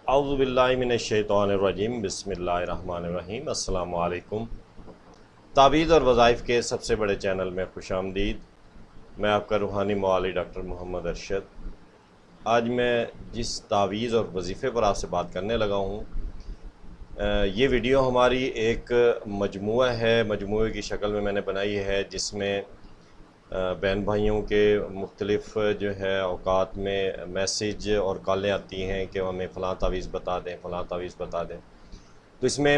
اعوذ باللہ من الشیطان الرجیم بسم اللہ الرحمن الرحیم السلام علیکم۔ تعویذ اور وظائف کے سب سے بڑے چینل میں خوش آمدید۔ میں آپ کا روحانی معالج ڈاکٹر محمد ارشد۔ آج میں جس تعویذ اور وظیفے پر آپ سے بات کرنے لگا ہوں، یہ ویڈیو ہماری ایک مجموعہ ہے، مجموعے کی شکل میں نے بنائی ہے، جس میں بہن بھائیوں کے مختلف جو ہے اوقات میں میسیج اور کالیں آتی ہیں کہ ہمیں فلاں تعویذ بتا دیں، فلاں تعویذ بتا دیں۔ تو اس میں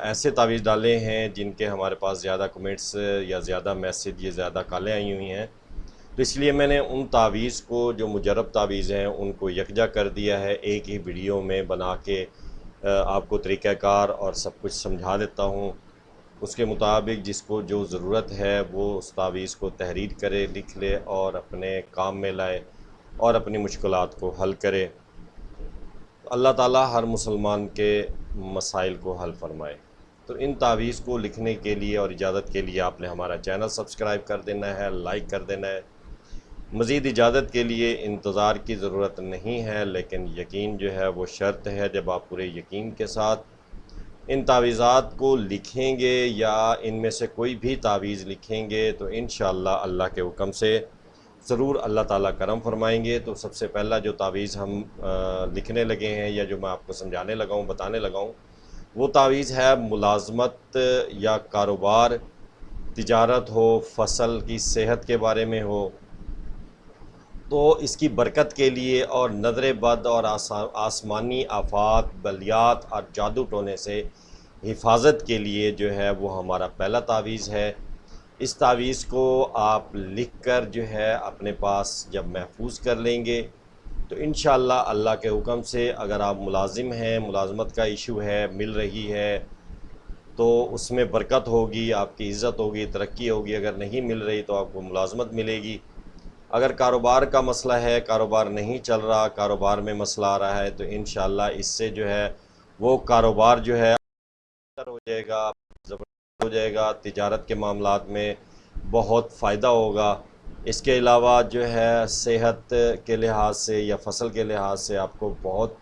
ایسے تعویذ ڈالے ہیں جن کے ہمارے پاس زیادہ کمنٹس یا زیادہ میسیج یا زیادہ کالیں آئی ہوئی ہیں، تو اس لیے میں نے ان تعویذ کو جو مجرب تعویذ ہیں ان کو یکجا کر دیا ہے، ایک ہی ویڈیو میں بنا کے آپ کو طریقہ کار اور سب کچھ سمجھا دیتا ہوں۔ اس کے مطابق جس کو جو ضرورت ہے وہ اس تعویذ کو تحریر کرے، لکھ لے اور اپنے کام میں لائے اور اپنی مشکلات کو حل کرے۔ اللہ تعالیٰ ہر مسلمان کے مسائل کو حل فرمائے۔ تو ان تعویذ کو لکھنے کے لیے اور اجازت کے لیے آپ نے ہمارا چینل سبسکرائب کر دینا ہے، لائک کر دینا ہے۔ مزید اجازت کے لیے انتظار کی ضرورت نہیں ہے، لیکن یقین جو ہے وہ شرط ہے۔ جب آپ پورے یقین کے ساتھ ان تعویذات کو لکھیں گے یا ان میں سے کوئی بھی تعویذ لکھیں گے تو انشاءاللہ اللہ کے حکم سے ضرور اللہ تعالیٰ کرم فرمائیں گے۔ تو سب سے پہلا جو تعویذ ہم لکھنے لگے ہیں یا جو میں آپ کو سمجھانے لگا ہوں، بتانے لگا ہوں، وہ تعویذ ہے ملازمت یا کاروبار، تجارت ہو، فصل کی صحت کے بارے میں ہو، تو اس کی برکت کے لیے اور نظر بد اور آسمانی آفات، بلیات اور جادو ٹونے سے حفاظت کے لیے جو ہے وہ ہمارا پہلا تعویذ ہے۔ اس تعویذ کو آپ لکھ کر جو ہے اپنے پاس جب محفوظ کر لیں گے تو انشاءاللہ اللہ کے حکم سے اگر آپ ملازم ہیں، ملازمت کا ایشو ہے، مل رہی ہے تو اس میں برکت ہوگی، آپ کی عزت ہوگی، ترقی ہوگی۔ اگر نہیں مل رہی تو آپ کو ملازمت ملے گی۔ اگر کاروبار کا مسئلہ ہے، کاروبار نہیں چل رہا، کاروبار میں مسئلہ آ رہا ہے، تو انشاءاللہ اس سے جو ہے وہ کاروبار جو ہے بہتر ہو جائے گا، زبردست ہو جائے گا، تجارت کے معاملات میں بہت فائدہ ہوگا۔ اس کے علاوہ جو ہے صحت کے لحاظ سے یا فصل کے لحاظ سے آپ کو بہت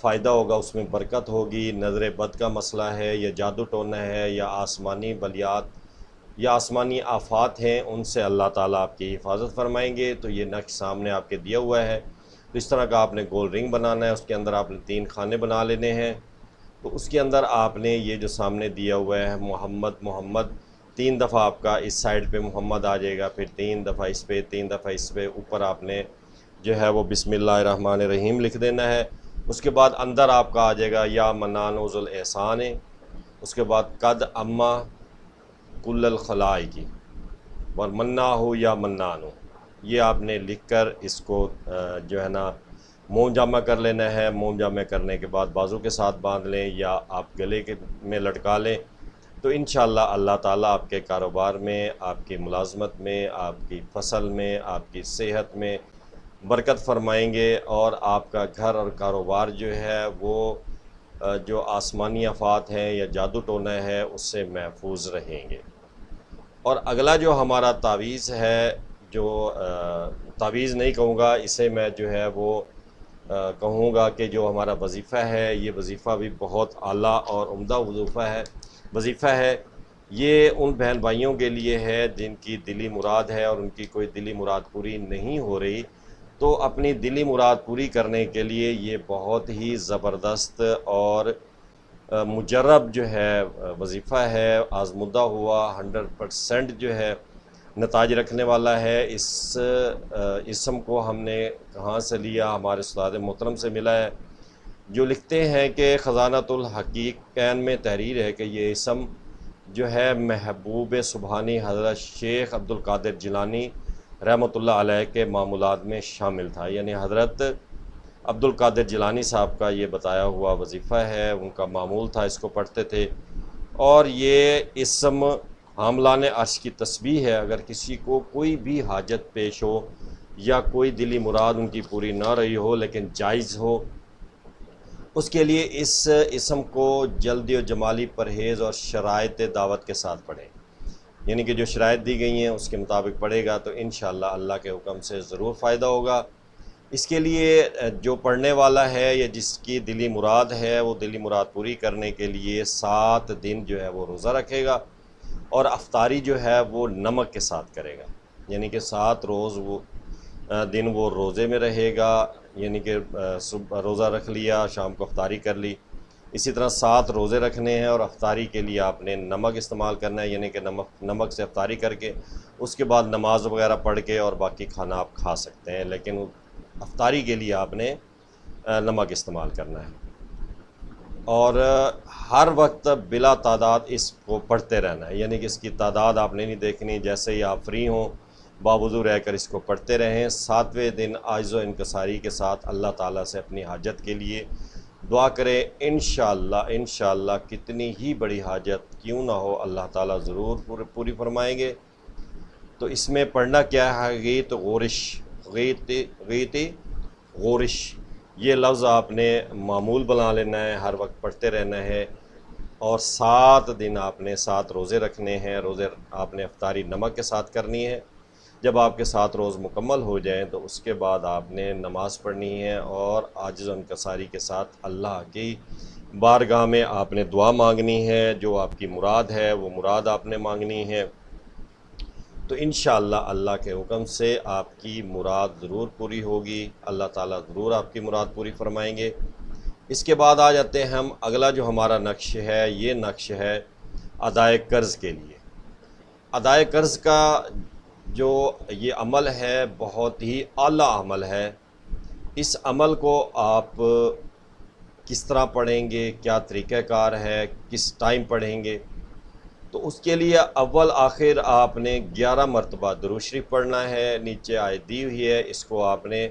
فائدہ ہوگا، اس میں برکت ہوگی۔ نظر بد کا مسئلہ ہے یا جادو ٹونا ہے یا آسمانی بلیات یا آسمانی آفات ہیں، ان سے اللہ تعالیٰ آپ کی حفاظت فرمائیں گے۔ تو یہ نقش سامنے آپ کے دیا ہوا ہے، تو اس طرح کا آپ نے گول رنگ بنانا ہے، اس کے اندر آپ نے 3 خانے بنا لینے ہیں۔ تو اس کے اندر آپ نے یہ جو سامنے دیا ہوا ہے محمد محمد، 3 دفعہ آپ کا اس سائڈ پہ محمد آ جائے گا، پھر 3 دفعہ اس پہ، 3 دفعہ اس پہ، اوپر آپ نے جو ہے وہ بسم اللہ الرحمن الرحیم لکھ دینا ہے۔ اس کے بعد اندر آپ کا آ جائے گا یا منان ذو الاحسان، اس کے بعد قد اما کل الخلائق اور منا ہو یا منان ہو، یہ آپ نے لکھ کر اس کو جو ہے نا موم جامع کر لینا ہے۔ موم جامع کرنے کے بعد بازو کے ساتھ باندھ لیں یا آپ گلے کے میں لٹکا لیں، تو انشاءاللہ اللہ تعالیٰ آپ کے کاروبار میں، آپ کی ملازمت میں، آپ کی فصل میں، آپ کی صحت میں برکت فرمائیں گے، اور آپ کا گھر اور کاروبار جو ہے وہ جو آسمانی آفات ہیں یا جادو ٹونا ہے اس سے محفوظ رہیں گے۔ اور اگلا جو ہمارا تعویذ ہے، جو تعویذ نہیں کہوں گا اسے، میں جو ہے وہ کہوں گا کہ جو ہمارا وظیفہ ہے، یہ وظیفہ بھی بہت اعلیٰ اور عمدہ وظیفہ ہے۔ یہ ان بہن بھائیوں کے لیے ہے جن کی دلی مراد ہے اور ان کی کوئی دلی مراد پوری نہیں ہو رہی، تو اپنی دلی مراد پوری کرنے کے لیے یہ بہت ہی زبردست اور مجرب جو ہے وظیفہ ہے، آزمودہ ہوا، 100% جو ہے نتائج رکھنے والا ہے۔ اس اسم کو ہم نے کہاں سے لیا؟ ہمارے استاد محترم سے ملا ہے، جو لکھتے ہیں کہ خزانۃ الحقیقین میں تحریر ہے کہ یہ اسم جو ہے محبوب سبحانی حضرت شیخ عبدالقادر جیلانی رحمۃ اللہ علیہ کے معمولات میں شامل تھا، یعنی حضرت عبدالقادر جیلانی صاحب کا یہ بتایا ہوا وظیفہ ہے، ان کا معمول تھا، اس کو پڑھتے تھے۔ اور یہ اسم حاملان عرش کی تسبیح ہے۔ اگر کسی کو کوئی بھی حاجت پیش ہو یا کوئی دلی مراد ان کی پوری نہ رہی ہو لیکن جائز ہو، اس کے لیے اس اسم کو جلدی و جمالی پرہیز اور شرائط دعوت کے ساتھ پڑھیں، یعنی کہ جو شرائط دی گئی ہیں اس کے مطابق پڑھے گا تو انشاءاللہ اللہ کے حکم سے ضرور فائدہ ہوگا۔ اس کے لیے جو پڑھنے والا ہے یا جس کی دلی مراد ہے وہ دلی مراد پوری کرنے کے لیے 7 دن جو ہے وہ روزہ رکھے گا، اور افطاری جو ہے وہ نمک کے ساتھ کرے گا، یعنی کہ 7 دن وہ روزے میں رہے گا، یعنی کہ صبح روزہ رکھ لیا، شام کو افطاری کر لی، اسی طرح 7 روزے رکھنے ہیں، اور افطاری کے لیے آپ نے نمک استعمال کرنا ہے، یعنی کہ نمک سے افطاری کر کے اس کے بعد نماز وغیرہ پڑھ کے اور باقی کھانا آپ کھا سکتے ہیں، لیکن افطاری کے لیے آپ نے نمک استعمال کرنا ہے، اور ہر وقت بلا تعداد اس کو پڑھتے رہنا ہے، یعنی کہ اس کی تعداد آپ نے نہیں دیکھنی، جیسے ہی آپ فری ہوں باوضو رہ کر اس کو پڑھتے رہیں۔ 7ویں دن عاجز و انکساری کے ساتھ اللہ تعالیٰ سے اپنی حاجت کے لیے دعا کریں، انشاءاللہ کتنی ہی بڑی حاجت کیوں نہ ہو اللہ تعالیٰ ضرور پوری فرمائیں گے۔ تو اس میں پڑھنا کیا ہے؟ غیت غورش، غیت غورش، یہ لفظ آپ نے معمول بنا لینا ہے، ہر وقت پڑھتے رہنا ہے، اور 7 دن آپ نے 7 روزے رکھنے ہیں، روزے آپ نے افطاری نمک کے ساتھ کرنی ہے۔ جب آپ کے 7 روز مکمل ہو جائیں تو اس کے بعد آپ نے نماز پڑھنی ہے، اور عاجز و انکساری کے ساتھ اللہ کی بارگاہ میں آپ نے دعا مانگنی ہے، جو آپ کی مراد ہے وہ مراد آپ نے مانگنی ہے، تو انشاءاللہ اللہ کے حکم سے آپ کی مراد ضرور پوری ہوگی، اللہ تعالیٰ ضرور آپ کی مراد پوری فرمائیں گے۔ اس کے بعد آ جاتے ہیں ہم، اگلا جو ہمارا نقش ہے، یہ نقش ہے ادائے قرض کے لیے۔ ادائے قرض کا جو یہ عمل ہے بہت ہی اعلیٰ عمل ہے۔ اس عمل کو آپ کس طرح پڑھیں گے، کیا طریقہ کار ہے، کس ٹائم پڑھیں گے؟ تو اس کے لیے اول آخر آپ نے 11 مرتبہ درود شریف پڑھنا ہے، نیچے آیت دی ہوئی ہے، اس کو آپ نے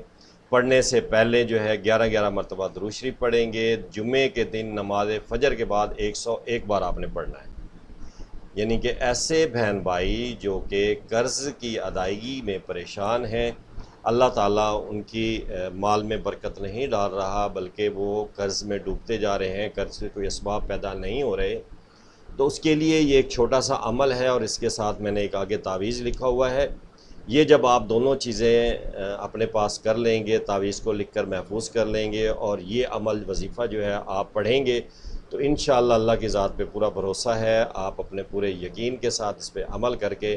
پڑھنے سے پہلے جو ہے 11 مرتبہ درود شریف پڑھیں گے۔ جمعے کے دن نماز فجر کے بعد 101 بار آپ نے پڑھنا ہے، یعنی کہ ایسے بہن بھائی جو کہ قرض کی ادائیگی میں پریشان ہیں، اللہ تعالیٰ ان کی مال میں برکت نہیں ڈال رہا، بلکہ وہ قرض میں ڈوبتے جا رہے ہیں، قرض سے کوئی اسباب پیدا نہیں ہو رہے، تو اس کے لیے یہ ایک چھوٹا سا عمل ہے، اور اس کے ساتھ میں نے ایک آگے تعویذ لکھا ہوا ہے۔ یہ جب آپ دونوں چیزیں اپنے پاس کر لیں گے، تعویذ کو لکھ کر محفوظ کر لیں گے، اور یہ عمل وظیفہ جو ہے آپ پڑھیں گے، تو انشاءاللہ اللہ کی ذات پہ پورا بھروسہ ہے، آپ اپنے پورے یقین کے ساتھ اس پہ عمل کر کے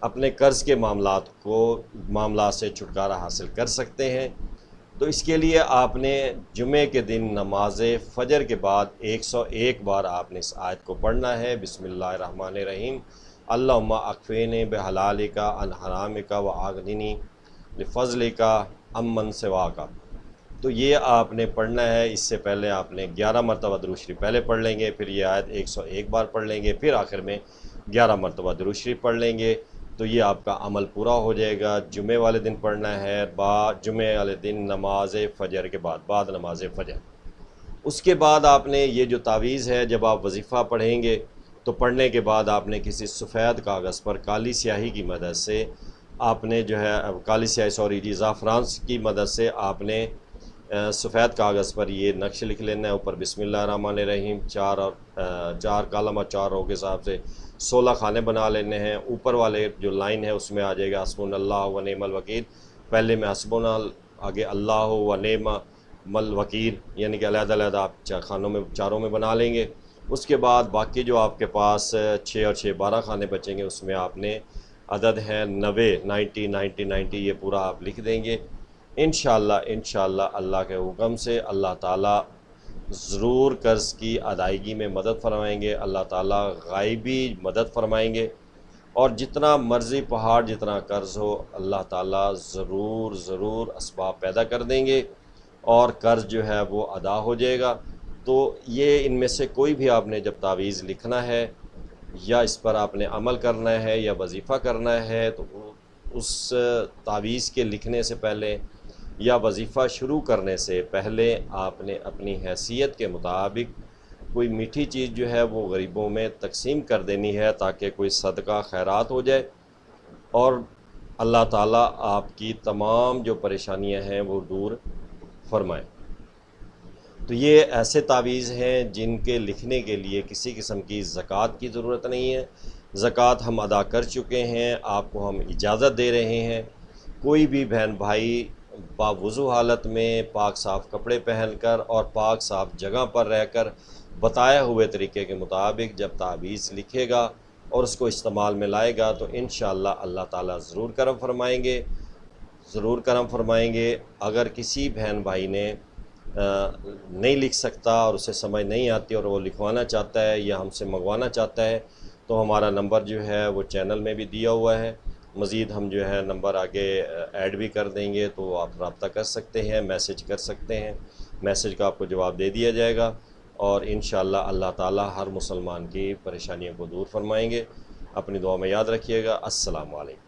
اپنے قرض کے معاملات سے چھٹکارا حاصل کر سکتے ہیں۔ تو اس کے لیے آپ نے جمعے کے دن نماز فجر کے بعد 101 بار آپ نے اس آیت کو پڑھنا ہے، بسم اللہ الرحمن الرحیم، اللہم اکفینی بحلالک عن حرامک واغننی بفضلک عمن سواک۔ تو یہ آپ نے پڑھنا ہے۔ اس سے پہلے آپ نے 11 مرتبہ درود شریف پہلے پڑھ لیں گے، پھر یہ آیت 101 بار پڑھ لیں گے، پھر آخر میں 11 مرتبہ درود شریف پڑھ لیں گے، تو یہ آپ کا عمل پورا ہو جائے گا۔ جمعے والے دن پڑھنا ہے، جمعے والے دن نماز فجر کے بعد نماز فجر۔ اس کے بعد آپ نے یہ جو تعویذ ہے، جب آپ وظیفہ پڑھیں گے تو پڑھنے کے بعد آپ نے کسی سفید کاغذ پر کالی سیاہی کی مدد سے آپ نے جو ہے زعفران کی مدد سے آپ نے سفید کاغذ پر یہ نقش لکھ لینا ہے، اوپر بسم اللہ الرحمن الرحیم، 4 کالم اور 4 رو کے حساب سے 16 خانے بنا لینے ہیں۔ اوپر والے جو لائن ہے اس میں آ جائے گا حسبنا اللہ و نعم الوکیل، پہلے میں حسبنا، آگے اللہ و نعم الوکیل، یعنی کہ علیحدہ آپ چاروں میں بنا لیں گے۔ اس کے بعد باقی جو آپ کے پاس 6 اور 6 12 خانے بچیں گے، اس میں آپ نے عدد ہے 90 یہ پورا آپ لکھ دیں گے۔ انشاءاللہ اللہ کے حکم سے اللہ تعالیٰ ضرور قرض کی ادائیگی میں مدد فرمائیں گے، اللہ تعالیٰ غائبی مدد فرمائیں گے، اور جتنا مرضی پہاڑ جتنا قرض ہو اللہ تعالیٰ ضرور اسباب پیدا کر دیں گے، اور قرض جو ہے وہ ادا ہو جائے گا۔ تو یہ ان میں سے کوئی بھی آپ نے جب تعویذ لکھنا ہے، یا اس پر آپ نے عمل کرنا ہے یا وظیفہ کرنا ہے، تو اس تعویذ کے لکھنے سے پہلے یا وظیفہ شروع کرنے سے پہلے آپ نے اپنی حیثیت کے مطابق کوئی میٹھی چیز جو ہے وہ غریبوں میں تقسیم کر دینی ہے، تاکہ کوئی صدقہ خیرات ہو جائے، اور اللہ تعالیٰ آپ کی تمام جو پریشانیاں ہیں وہ دور فرمائیں۔ تو یہ ایسے تعویذ ہیں جن کے لکھنے کے لیے کسی قسم کی زکوٰۃ کی ضرورت نہیں ہے، زکوٰۃ ہم ادا کر چکے ہیں، آپ کو ہم اجازت دے رہے ہیں۔ کوئی بھی بہن بھائی باوضو حالت میں پاک صاف کپڑے پہن کر اور پاک صاف جگہ پر رہ کر بتائے ہوئے طریقے کے مطابق جب تعویذ لکھے گا اور اس کو استعمال میں لائے گا تو انشاءاللہ اللہ تعالیٰ ضرور کرم فرمائیں گے، ضرور کرم فرمائیں گے۔ اگر کسی بہن بھائی نے نہیں لکھ سکتا اور اسے سمجھ نہیں آتی اور وہ لکھوانا چاہتا ہے یا ہم سے منگوانا چاہتا ہے تو ہمارا نمبر جو ہے وہ چینل میں بھی دیا ہوا ہے، مزید ہم جو ہے نمبر آگے ایڈ بھی کر دیں گے تو آپ رابطہ کر سکتے ہیں، میسج کر سکتے ہیں، میسج کا آپ کو جواب دے دیا جائے گا اور انشاءاللہ اللہ تعالی ہر مسلمان کی پریشانیوں کو دور فرمائیں گے۔ اپنی دعا میں یاد رکھیے گا۔ السلام علیکم۔